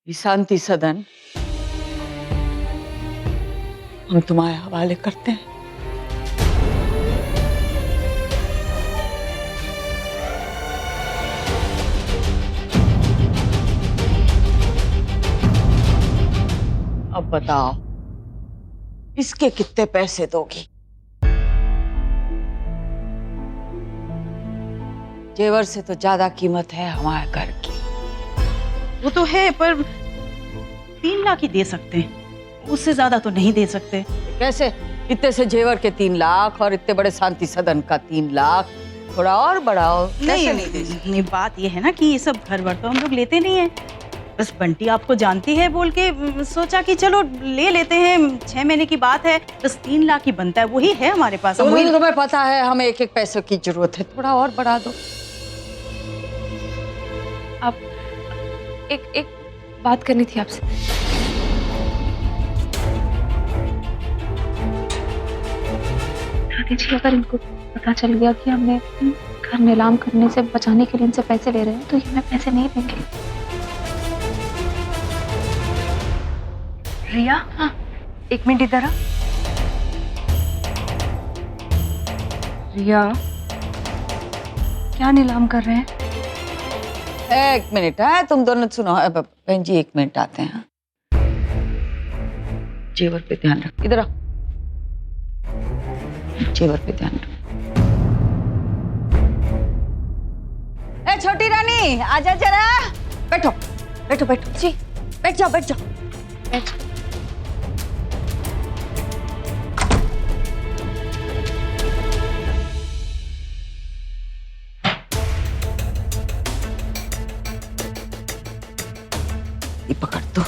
ये शांति सदन हम तुम्हारे हवाले करते हैं। अब बताओ इसके कितने पैसे दोगी? जेवर से तो ज्यादा कीमत है हमारे घर की। वो तो है, पर 3 लाख ही दे सकते हैं, उससे ज्यादा तो नहीं दे सकते। कैसे? इतने से जेवर के 3 लाख और इतने बड़े शांति सदन का 3 लाख, थोड़ा और बढ़ाओ। नहीं, नहीं, बात ये है ना कि ये सब घर वर तो हम लोग लेते नहीं है। बस बंटी आपको जानती है बोल के सोचा कि चलो ले लेते हैं, 6 महीने की बात है, बस 3 लाख ही बनता है, वही है हमारे पास। तो तुम्हें पता है हमें एक एक पैसे की जरूरत है, थोड़ा और बढ़ा दो। आप एक बात करनी थी आपसे। दादी जी, अगर इनको पता चल गया कि हमने घर नीलाम करने से बचाने के लिए इनसे पैसे ले रहे हैं तो ये हमें पैसे नहीं देंगे। रिया, हाँ, 1 मिनट इधर आ। रिया, क्या नीलाम कर रहे हैं? 1 मिनट है, तुम दोनों सुनो। बहन जी 1 मिनट आते हैं। जेवर पे ध्यान रख, इधर आओ। जेवर पे ध्यान रख। ए छोटी रानी, आजा जरा। बैठो बैठो बैठो जी, बैठ जाओ बैठ जाओ बैठ जाओ। ये पकड़ दो,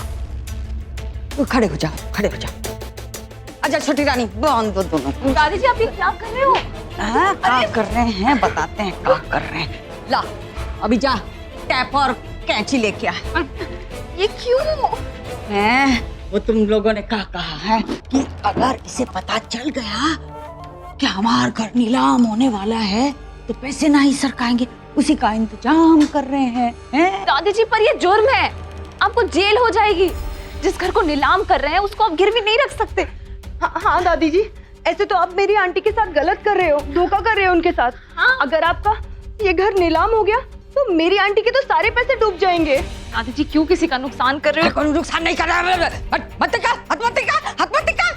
तो खड़े हो जाओ, खड़े हो जाओ। आजा छोटी रानी, बांध दो दोनों। दादी जी, आप ये क्या कर रहे हो? हाँ, क्या कर रहे हैं बताते हैं क्या कर रहे हैं। ला अभी जा, टैप और कैंची लेके आ। ये क्यों? हैं, वो तुम लोगों ने क्या कहा है कि अगर इसे पता चल गया कि हमारा घर नीलाम होने वाला है तो पैसे नहीं सरकाएंगे, उसी का इंतजाम कर रहे हैं। दादी जी, पर ये जुर्म है, आपको जेल हो जाएगी। जिस घर को नीलाम कर रहे हैं उसको आप गिरवी नहीं रख सकते। हाँ दादी जी, ऐसे तो आप मेरी आंटी के साथ गलत कर रहे हो, धोखा कर रहे हो उनके साथ। हाँ? अगर आपका ये घर नीलाम हो गया तो मेरी आंटी के तो सारे पैसे डूब जाएंगे। दादी जी, क्यों किसी का नुकसान कर रहे हो? कोई नुकसान नहीं कर रहा है। मत टिका, हाथ मत टिका, हाथ मत टिका।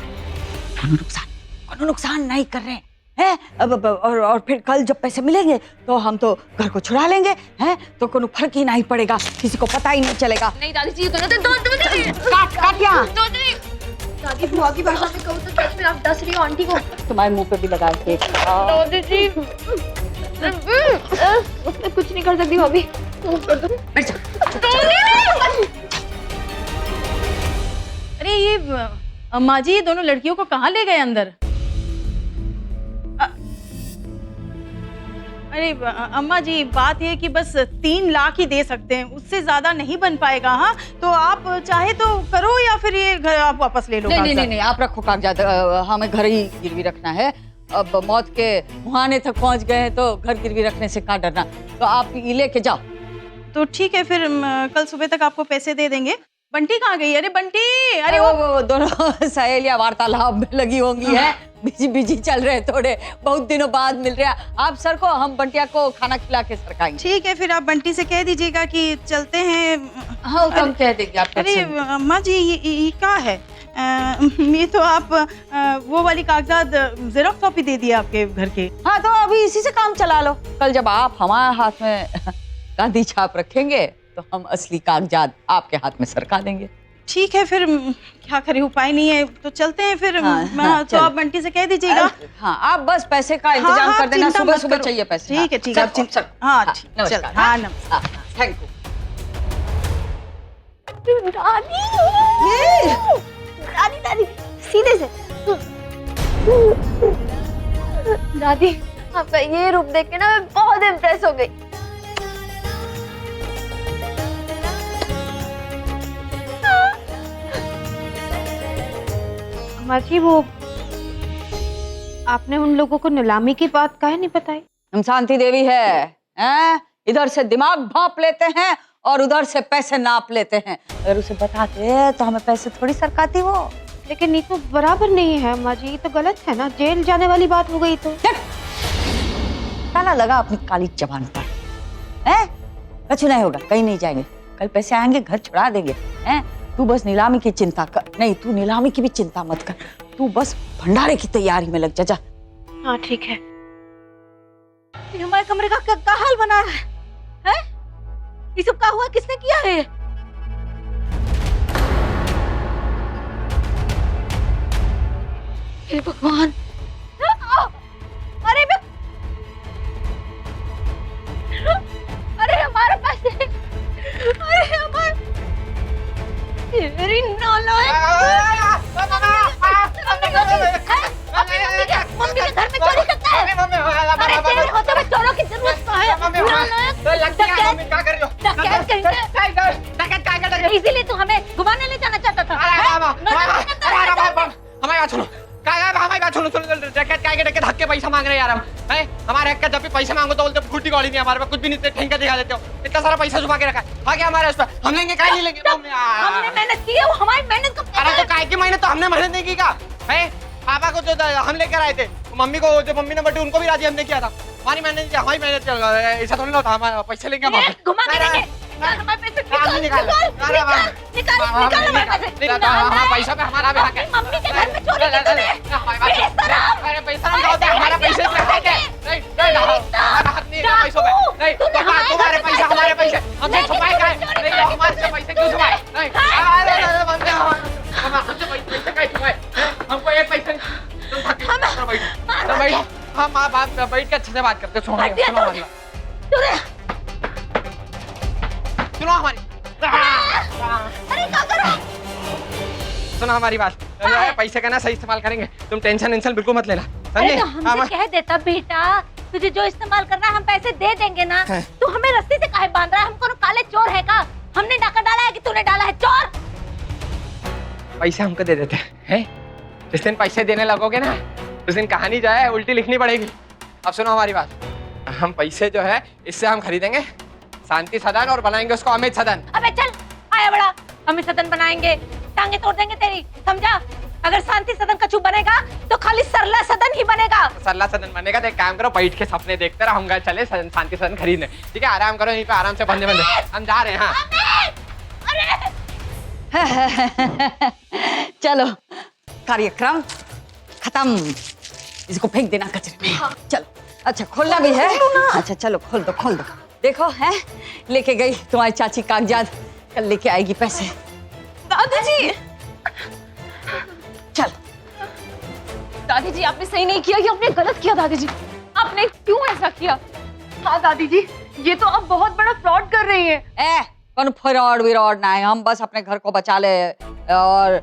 कोई नुकसान नहीं कर रहे हैं। अब और फिर कल जब पैसे मिलेंगे तो हम तो घर को छुड़ा लेंगे, हैं? तो कोई फर्क ही नहीं पड़ेगा, किसी को पता ही नहीं चलेगा। नहीं दादी जी, दो काट यहाँ। दादी, बुआ की भाषा में कहूँ तो सच में आप डस रही हो आंटी को। तुम्हारे मुंह पे भी लगा के। दादी जी, उसमें कुछ नहीं कर सकती भाभी। अरे ये अम्मा जी, ये दोनों लड़कियों को कहाँ ले गए अंदर? अरे अम्मा जी, बात ये कि बस 3 लाख ही दे सकते हैं, उससे ज्यादा नहीं बन पाएगा। हाँ, तो आप चाहे तो करो या फिर ये घर आप वापस ले लो। नहीं, आप रखो कागजात, हमें घर ही गिरवी रखना है। अब मौत के मुहाने तक पहुंच गए हैं तो घर गिरवी रखने से कहाँ डरना, तो आप ये लेके जाओ। तो ठीक है, फिर कल सुबह तक आपको पैसे दे देंगे। बंटी कहाँ गई? अरे बंटी, अरे वो दोनों सहेलियां वार्तालाप में लगी होंगी है, बिजी चल रहे, थोड़े बहुत दिनों बाद मिल रहे हैं। आप सर को, हम बंटिया को खाना खिला के सरकाएंगे। ठीक है, फिर आप बंटी से कह दीजिएगा कि चलते हैं। हाँ, तो हम कह देंगे आप। अरे अम्मा जी, ये क्या है? ये तो आप वो वाली कागजात जेरोक्स कॉपी दे दिए आपके घर के। हाँ, तो अभी इसी से काम चला लो। कल जब आप हमारे हाथ में गांधी छाप रखेंगे तो हम असली कागजात आपके हाथ में सरका देंगे। ठीक है, फिर क्या करें, उपाय नहीं है, तो चलते हैं फिर। तो आप बंटी से कह दीजिएगा। हाँ, आप बस पैसे का इंतजाम कर देना, सुबह सुबह चाहिए पैसे। ठीक है, ठीक है, हाँ, नमस्कार। हाँ, नमस्कार, थैंक यू। दादी, सीधे से। दादी, आपका ये रूप देख के ना मैं बहुत इम्प्रेस हो गई। अम्मा जी, वो आपने उन लोगों को नीलामी की बात काहे नहीं बताई? हम शांति देवी है, हैं? इधर से दिमाग भांप लेते हैं और उधर से पैसे नाप लेते हैं। अगर उसे बताते तो हमें पैसे थोड़ी सरकाती वो। लेकिन ये तो बराबर नहीं है अम्मा जी, ये तो गलत है ना, जेल जाने वाली बात हो गई तो। ताला लगा अपनी काली जबान पर, हैं? कुछ नहीं होगा, कहीं नहीं जाएंगे, कल पैसे आएंगे, घर छुड़ा देंगे, हैं? तू बस नीलामी की चिंता कर, नहीं तू नीलामी की भी चिंता मत कर, तू बस भंडारे की तैयारी में लग जा। हाँ ठीक है। ये हमारे कमरे का क्या हाल बना है? हैं? ये सब क्या हुआ? किसने किया है? हे भगवान, अरे अरे हमारे पैसे, अरे हमारे, तेरी नालायक, मम्मी के घर में चोरी करता है। अरे तेरे होते हुए चोरों की जरूरत क्या है? इसीलिए तू हमें घुमाने ले जाना चाहता था। हमारी बात सुनो, हमारी बात सुनो, डकैत धक्के पैसा मांग रहे यार हम, हैं? हमारे हक का जब भी पैसे मांगो तो बोलते फूटी गौली नहीं, हमारे पास कुछ भी नहीं, ठेंगा दिखा देते हो, इतना सारा पैसा छुपा के रखा है, आगे हमारे उस पर हम लेंगे, काहे नहीं लेंगे? हमने मेहनत की है, वो हमारी मेहनत का अरे तो काहे की मेहनत, तो हमने मेहनत नहीं की का, हैं? पापा को जो हम लेकर आए थे, मम्मी को जो मम्मी ने बटी उनको भी राजी हमने किया था, हमारी मेहनत हमारी मेहनत, ऐसा थोड़ी ना होता, हम पैसे लेंगे घुमा के देंगे। हमारे पैसे निकाल, निकाल हमारे पैसे। पैसा पे हमारा भी हक है। मम्मी के घर में चोरी की तूने। अरे पैसा हम दो दे, हमारा पैसे पे हक है। नहीं हमारा हक नहीं है पैसों पे, नहीं तुम्हारे पैसे हमारे पैसे हमने छुपाए का है, नहीं हमारे पैसे क्यों छुपाए? नहीं हमसे पैसे कैसे छुपाए? हमको एक पैसा हम आप बैठ के अच्छे से बात करते, सुनो हमारी सुनो हमारी, अरे क्या कर रहा है? सुनो हमारी बात, पैसे का ना सही इस्तेमाल करेंगे, तुम टेंशन बिल्कुल मत लेना, अरे समझे? तो हमसे कह देता बेटा, तुझे जो इस्तेमाल करना है हम पैसे दे देंगे ना। तू हमें रस्सी से काहे बांध रहा है? हमको काले चोर है का? हमने डाका डाला है कि तूने डाला है? चोर पैसे हमको दे देते हैं, जिस दिन पैसे देने लगोगे ना उस दिन कहानी जो है उल्टी लिखनी पड़ेगी। अब सुनो हमारी बात, हम पैसे जो है इससे हम खरीदेंगे शांति सदन और बनाएंगे उसको अमित सदन। अबे चल, आया बड़ा, अमित सदन बनाएंगे, टांगे तोड़ देंगे तेरी, समझा? अगर शांति सदन कछु बनेगा तो खाली सरला सदन ही बनेगा। सरला सदन बनेगा तो एक काम करो, बैठ के सपने देखते रहूंगा, चले शांति सदन खरीदने, ठीक है? आराम करो यहीं पे, आराम से बंदे हम जा रहे हैं। हाँ चलो कार्यक्रम खत्म, इसको फेंक देना कचरे में। चलो, अच्छा खोलना भी है? अच्छा चलो खोल दो, खोल दो। देखो है, लेके गई तुम्हारी चाची कागजात, कल लेके आएगी पैसे। दादाजी, चल दादी जी आपने सही नहीं किया, ये आपने गलत किया। दादी जी आपने क्यों ऐसा किया? हाँ दादी जी, ये तो आप बहुत बड़ा फ्रॉड कर रही हैं। कौन फ्रॉड विरॉड ना है, हम बस अपने घर को बचा ले, और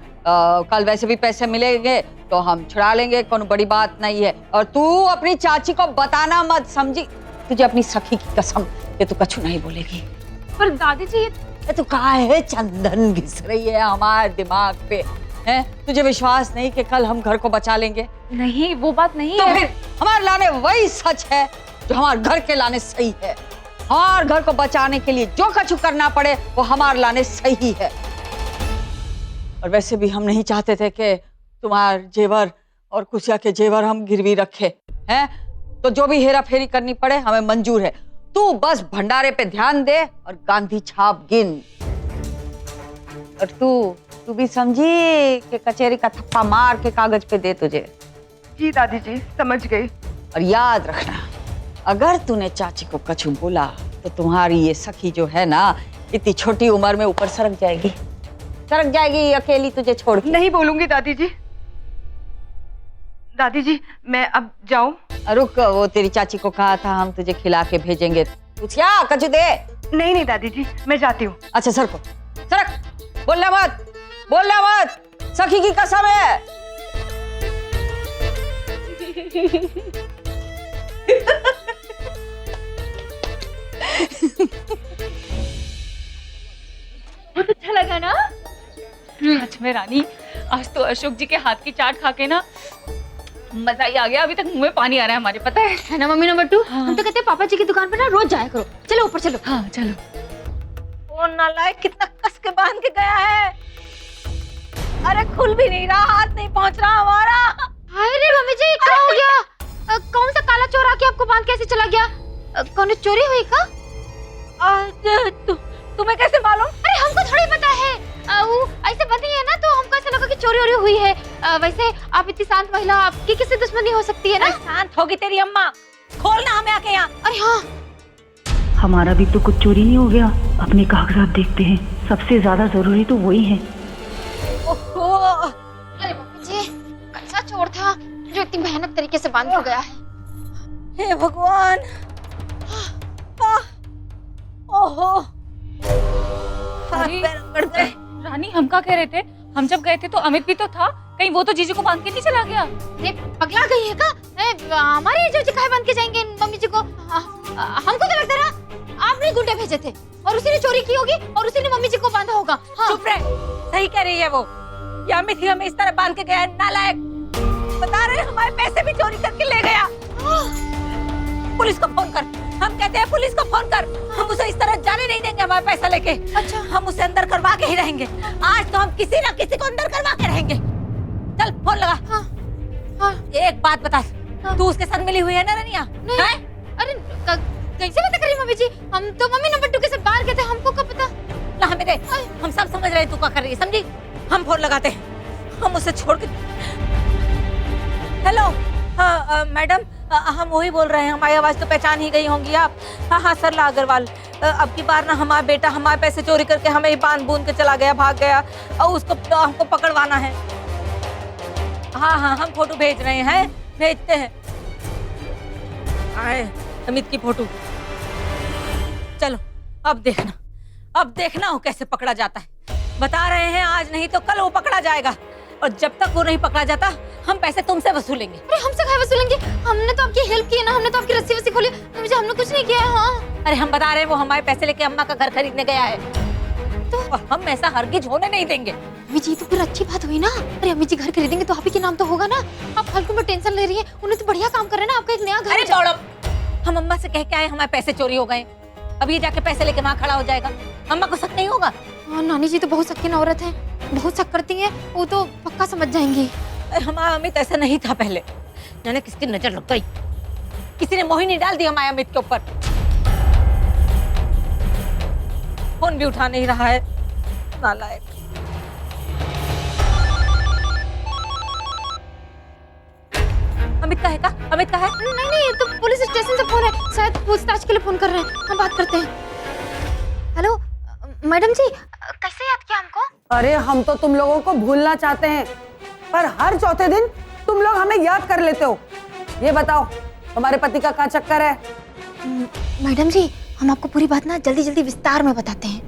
कल वैसे भी पैसे मिलेंगे तो हम छुड़ा लेंगे, कौन बड़ी बात नहीं है। और तू अपनी चाची को बताना मत, समझी? तुझे अपनी सखी की कसम कि तू कछु नहीं बोलेगी। पर दादी जी ये तू काहे चंदन घिस रही है हमारे दिमाग पे, हैं? तुझे विश्वास नहीं कि कल हम घर को बचा लेंगे? नहीं, वो बात नहीं तो है। फिर हमारे लाने वही सच है जो हमारे घर के लाने सही है। हमारे घर को बचाने के लिए जो कछु करना पड़े वो हमारे लाने सही है। और वैसे भी हम नहीं चाहते थे कि तुम्हारे जेवर और कुसिया के जेवर हम गिरवी रखे, हैं? तो जो भी हेरा फेरी करनी पड़े हमें मंजूर है। तू बस भंडारे पे ध्यान दे और गांधी छाप गिन। और तू भी समझी कि कचेरी का थप्पा मार के कागज पे दे तुझे। जी दादी जी, समझ गई। और याद रखना, अगर तूने चाची को कछु बोला तो तुम्हारी ये सखी जो है ना, इतनी छोटी उम्र में ऊपर सरक जाएगी अकेली तुझे छोड़ के। नहीं बोलूंगी दादी जी। दादी जी मैं अब जाऊं? रुक, वो तेरी चाची को कहा था हम तुझे खिला के भेजेंगे, पूछिया कछु दे। नहीं दादी जी, मैं जाती हूँ। अच्छा सरको, सरक, बोलना मत, सखी की कसम है। बहुत अच्छा लगा ना? सच में रानी, आज तो अशोक जी के हाथ की चाट खा के ना मजा ही आ गया। अभी तक मुंह में पानी आ रहा है हमारे, पता है ना मम्मी नंबर 2? हम तो कहते हैं पापा जी की दुकान पर ना रोज जाया करो। चलो ऊपर चलो। हाँ चलो। वो नालायक कितना कस के बांध के गया है। अरे खुल भी नहीं रहा, हाथ नहीं पहुंच रहा हमारा। हाय रे मम्मी जी, क्या हो गया? कौन सा काला चोर आके आपको बांध कैसे चला गया? कौन चोरी हुई का? तुम्हें कैसे मालूम? अरे हमको थोड़ी पता है। वो ऐसे बंधी है ना, तो हमको ऐसा लगा कि चोरी वोरी हुई है। वैसे आप इतनी शांत महिला, आपकी किससे दुश्मनी हो सकती है ना? शांत होगी तेरी अम्मा। खोलना हमें आके यहाँ। अरे हाँ, हमारा भी तो कुछ चोरी नहीं हो गया। अपने कागजात देखते हैं, सबसे ज्यादा जरूरी तो वही है। ओहो, अरे मम्मी जी, कैसा चोर था जो इतनी भयानक तरीके से बांध के गया है? हे भगवान। ओहो, हाथ अरे, पैर अकड़ गए। रानी हम क्या कह रहे थे? हम जब गए थे तो अमित भी तो था, कहीं वो तो जीजू को बांध के नहीं चला गया? अरे पगला गई है का? हमारे जीजू काहे बांध के जाएंगे मम्मी जी को? हमको तो लगता रहा आपने गुंडे भेजे थे और उसी ने चोरी की होगी और उसी ने मम्मी जी को बांधा होगा। हाँ। चुप रहे, सही कह रही है वो। ये अमित ही हमें इस तरह बांध के गया है, नालायक। बता रहे हमारे पैसे भी चोरी करके ले गया। पुलिस को फोन कर, हम कहते हैं पुलिस को फोन कर। हम उसे इस तरह जाने नहीं देंगे हमारा पैसा लेके। अच्छा, हम उसे अंदर करवा के ही रहेंगे। आज तो हम किसी ना किसी को अंदर करवा के रहेंगे। चल फोन लगा। हाँ, हाँ। एक बात बता, तू उसके साथ मिली हुई है ना रनिया? नहीं। अरे कैसे पता करी मम्मी जी? हम तो मम्मी नंबर 2 के साथ बाहर गए थे, हमको क्या पता? ला हमें दे, हम सब समझ रहे हैं तू क्या कर रही है, समझी? हम फोन लगाते हैं, हम उसे छोड़ के। हेलो, हाँ मैडम, हम वही बोल रहे हैं। हमारी आवाज तो पहचान ही गई होंगी आप। हाँ हाँ सरला अग्रवाल। अब की बार ना हमारा बेटा हमारे पैसे चोरी करके हमें ही बांध बूंद के चला गया, भाग गया, और उसको हमको पकड़वाना है। हाँ हाँ, हम फोटो भेज रहे हैं, भेजते हैं। आए अमित की फोटो। चलो अब देखना वो कैसे पकड़ा जाता है। बता रहे हैं आज नहीं तो कल वो पकड़ा जाएगा, और जब तक वो नहीं पकड़ा जाता हम पैसे तुमसे वसूलेंगे। अरे हमसे काहे वसूलेंगे? हमने तो आपकी हेल्प की है ना, हमने तो आपकी रस्सी वस्सी खोली। मुझे हमने कुछ नहीं किया है। हाँ। अरे हम बता रहे हैं वो हमारे पैसे लेके अम्मा का घर खरीदने गया है, तो हम ऐसा हरगिज होने नहीं देंगे। अम्मी जी तो फिर अच्छी बात हुई ना। अरे अम्मी जी घर खरीदेंगे तो आप ही के नाम तो होगा ना। आप फालतू में टेंशन ले रही है, उन्हें तो बढ़िया काम कर रहे हैं ना, आपका एक नया घर। अरे छोड़ो, हम अम्मा से कह के आए हमारे पैसे चोरी हो गए, अब ये जाके पैसे लेके वहाँ खड़ा हो जाएगा, अम्मा को शक नहीं होगा? हाँ, नानी जी तो बहुत शकीन औरत है, बहुत शक करती है, वो तो पक्का समझ जाएंगी। हमारा अमित ऐसा नहीं था पहले, जाने किसकी नजर लग गई, किसी ने मोहिनी डाल दी हमारे अमित के ऊपर। फोन भी उठा नहीं रहा है, नालायक। अमित का है का? अमित का है? नहीं नहीं, तो पुलिस स्टेशन से फोन है, शायद पूछताछ के लिए फोन कर रहे हैं। हम बात करते हैं। हेलो मैडम जी, कैसे याद किया हमको? अरे हम तो तुम लोगों को भूलना चाहते हैं, पर हर चौथे दिन तुम लोग हमें याद कर लेते हो। ये बताओ तुम्हारे पति का क्या चक्कर है? मैडम जी, हम आपको पूरी बात ना जल्दी जल्दी विस्तार में बताते हैं।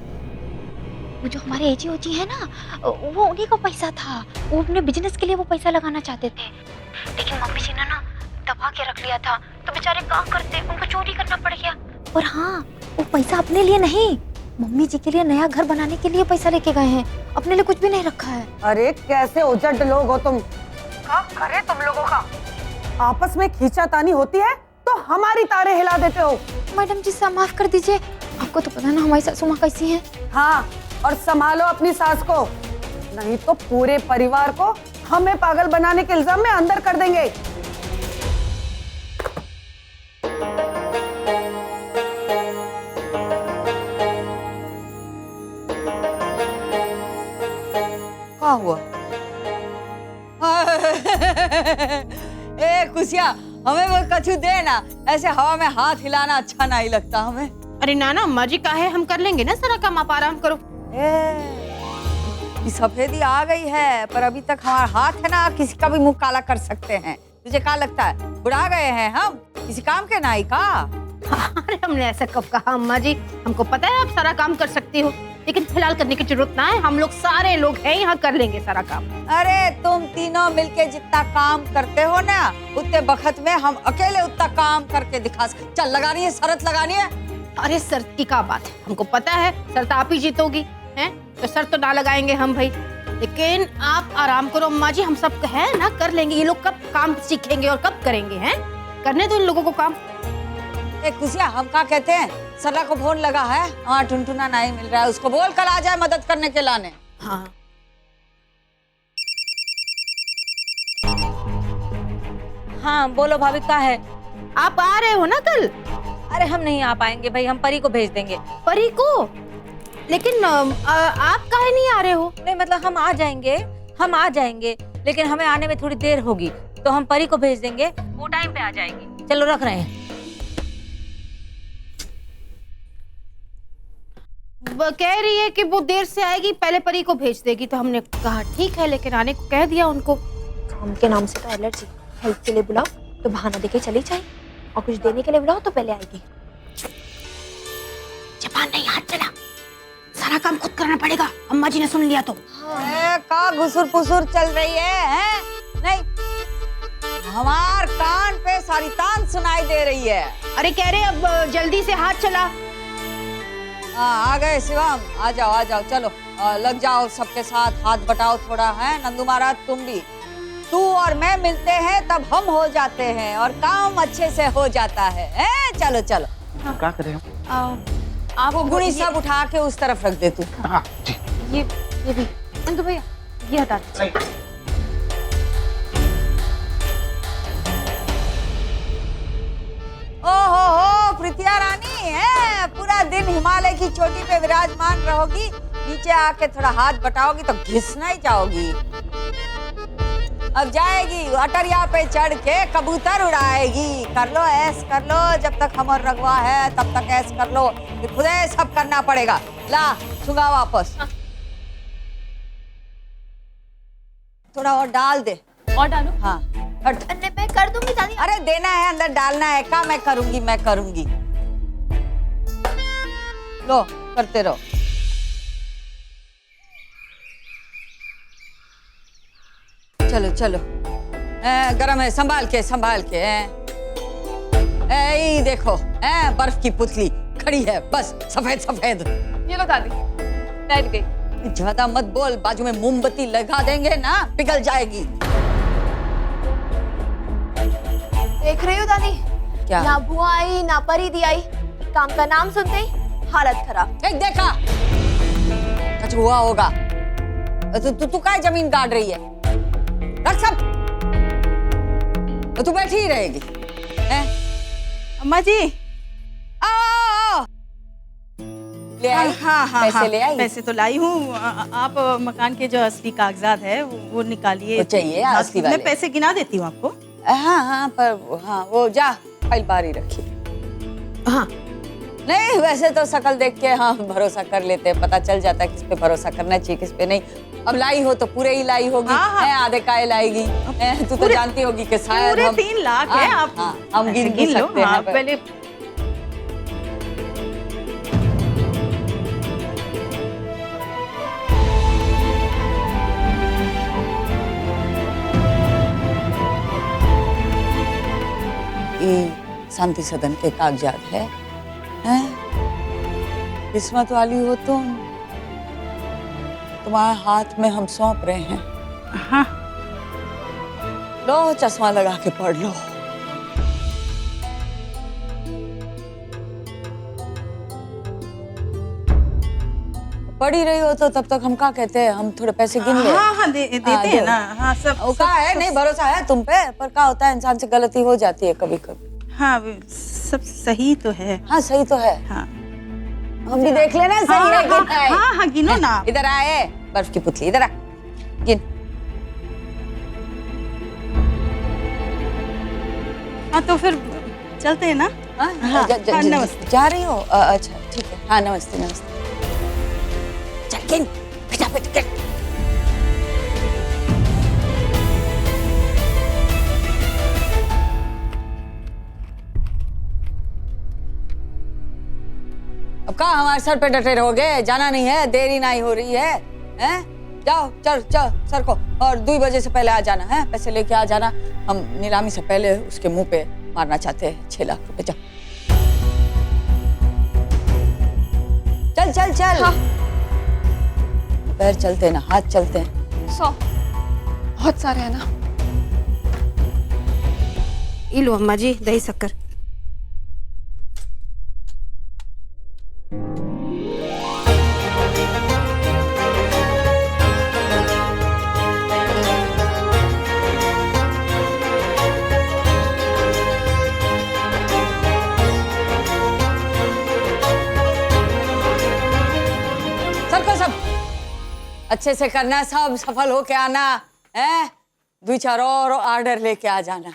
वो जो हमारे एजी ओजी है ना, वो उन्हीं का पैसा था। वो अपने बिजनेस के लिए वो पैसा लगाना चाहते थे, लेकिन मम्मी जी ने ना दबा के रख लिया था, तो बेचारे क्या करते, उनको चोरी करना पड़ गया। और हाँ, वो पैसा अपने लिए नहीं, मम्मी जी के लिए नया घर बनाने के लिए पैसा लेके गए हैं, अपने लिए कुछ भी नहीं रखा है। अरे कैसे उजड़ लोग हो तुम, क्या करे तुम लोगों का? आपस में खींचातानी होती है तो हमारी तारे हिला देते हो। मैडम जी माफ कर दीजिए, आपको तो पता ना हमारी सासू माँ कैसी है। हाँ, और संभालो अपनी सास को, नहीं तो पूरे परिवार को हमें पागल बनाने के इल्जाम में अंदर कर देंगे। क्या हुआ? ए खुशिया, हमें वो कछु दे ना, ऐसे हवा में हाथ हिलाना अच्छा नहीं लगता हमें। अरे नाना अम्मा जी का है, हम कर लेंगे ना सारा काम, आप आराम करो। ये सफेदी आ गई है, पर अभी तक हमारा हाथ है ना, किसी का भी मुंह काला कर सकते हैं। तुझे क्या लगता है बुढ़ा गए हैं हम, किसी काम के नाई का? अरे हमने ऐसा कब कहा अम्मा जी, हमको पता है आप सारा काम कर सकती हो, लेकिन फिलहाल करने की जरूरत ना है। हम लोग सारे लोग हैं यहाँ, कर लेंगे सारा काम। अरे तुम तीनों मिलके जितना काम करते हो ना, उतने बखत में हम अकेले उतना काम करके दिखा सकते। चल लगानी है, शर्त लगानी है। अरे शर्त की क्या बात है, हमको पता है शर्त आप ही जीतोगी, हैं? तो शर्त तो ना लगाएंगे हम भाई, लेकिन आप आराम करो अम्मा जी, हम सब है ना कर लेंगे। ये लोग कब काम सीखेंगे और कब करेंगे, हैं? करने दो इन लोगों को काम। खुशिया हम क्या कहते हैं, सरला को फोन लगा है, हाँ टुनटुना नहीं मिल रहा है, उसको बोल कल आ जाए मदद करने के लाने। हाँ हाँ बोलो भाभी, क्या है? आप आ रहे हो ना कल? अरे हम नहीं आ पाएंगे भाई, हम परी को भेज देंगे। परी को? लेकिन आप काहे नहीं आ रहे हो? नहीं मतलब हम आ जाएंगे, लेकिन हमें आने में थोड़ी देर होगी, तो हम परी को भेज देंगे, वो टाइम पे आ जाएगी। चलो रख रहे हैं। वो कह रही है कि वो देर से आएगी, पहले परी को भेज देगी, तो हमने कहा ठीक है, लेकिन आने को कह दिया उनको। काम के नाम से तो एलर्जी, हेल्प के लिए बुलाओ तो बहाना देके चली जाए, और कुछ देने के लिए बुलाओ तो पहले आएगी। जबान नहीं, हाथ चला, सारा काम खुद करना पड़ेगा, अम्मा जी ने सुन लिया तो। का घुसुर पुसुर चल रही है? नहीं, हमार कान पे सारी तान सुनाई दे रही है। अरे कह रहे अब जल्दी से हाथ चला। हाँ आ गए शिवम, आ जाओ चलो, लग जाओ सबके साथ, हाथ बटाओ थोड़ा है। नंदू महाराज तुम भी, तू और मैं मिलते हैं तब हम हो जाते हैं और काम अच्छे से हो जाता है। चलो चलो। क्या कर रहे हो? आप वो गुणी सब उठा के उस तरफ रख दे तू। हाँ जी। ये भी नंदू भैया, ये हटा दीजिए। ओहो प्रीतिया रानी है, पूरा दिन हिमालय की चोटी पे विराजमान रहोगी, नीचे आके थोड़ा हाथ बटाओगी तो घिसना ही जाओगी। अब जाएगी अटरिया पे चढ़ के कबूतर उड़ाएगी। कर लो ऐस कर लो, जब तक हमर रगवा है तब तक ऐस कर लो, फिर खुदे सब करना पड़ेगा। ला चुंगा वापस। थोड़ा और डाल दे। और डालो। हाँ हट। मैं कर दूंगी दादी। अरे देना है अंदर, डालना है का? मैं करूंगी। लो करते रहो। चलो गरम है, संभाल के। ये देखो बर्फ की पुतली खड़ी है, बस सफेद। ये लो दादी, बैठ गई। ज्यादा मत बोल, बाजू में मोमबत्ती लगा देंगे ना, पिघल जाएगी। देख रही हो दादी, क्या? ना बुआ आई ना परी दी आई, काम का नाम सुनते ही हालत खराब। एक देखा कुछ हुआ होगा। तू काय जमीन गाड़ रही है? रख सब, तो तू बैठी ही रहेगी। अम्मा जी। आओ। ले आई? हाँ, पैसे ले आई? पैसे तो लाई हूँ। आप मकान के जो असली कागजात है वो निकालिए। वो चाहिए असली वाले? मैं पैसे गिना देती हूँ आपको। हाँ पर हाँ वो जा फाइल बाहर ही रखी। हाँ नहीं वैसे तो शकल देख के हाँ भरोसा कर लेते हैं, पता चल जाता है किस पे भरोसा करना चाहिए किस पे नहीं। अब लाई हो तो पूरे ही लाई होगी। हाँ। आधे काय लाएगी? तू तो जानती होगी कि शायद पूरे हम 3 लाख है। आप हम गिन लो। सकते हाँ, हैं पहले शांति सदन के कागजात है। किस्मत वाली हो तुम, तुम्हारे हाथ में हम सौंप रहे हैं। हाँ लो चश्मा लगा के पढ़ लो। पढ़ी रही हो तो तब तक हम क्या कहते हैं, हम थोड़े पैसे गिन ले। हाँ, देते हैं ना। हाँ सब वो क्या है, नहीं भरोसा है तुम पे, पर क्या होता है इंसान से गलती हो जाती है कभी कभी। हाँ सब सही तो है। हाँ सही तो है। हाँ हम भी देख लेना सही है कि नहीं। हाँ गिनो ना। इधर आए बर्फ की पुतली, इधर आ गिन। हाँ तो फिर चलते हैं ना। हाँ, नमस्ते। जा रही हो? अच्छा ठीक है। हाँ नमस्ते। चल गिन, फटाफट गिन। अब कहाँ हमारे सर पे डटे रहोगे? जाना नहीं है, देरी नहीं हो रही है, हैं? जाओ चल सर को, और 2 बजे से पहले आ जाना है, पैसे लेके आ जाना। हम नीलामी से पहले उसके मुंह पे मारना चाहते हैं 6 लाख रुपए। चल। हाँ। पैर चलते ना, हाथ चलते हैं। 100 बहुत सारे है ना। ये लो अम्मा जी दही शक्कर। अच्छे से करना, सब सफल होके आना है। 2-4 और ऑर्डर लेके आ जाना।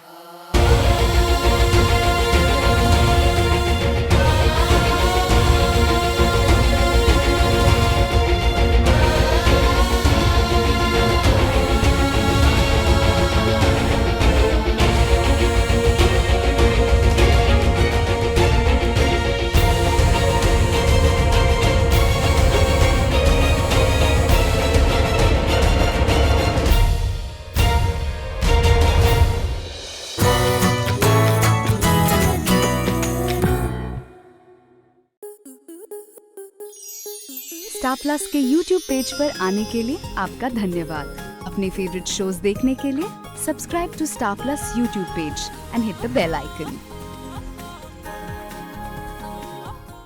स्टार प्लस के YouTube पेज पर आने के लिए आपका धन्यवाद। अपने फेवरेट शोज देखने के लिए subscribe to star plus YouTube page and hit the bell icon.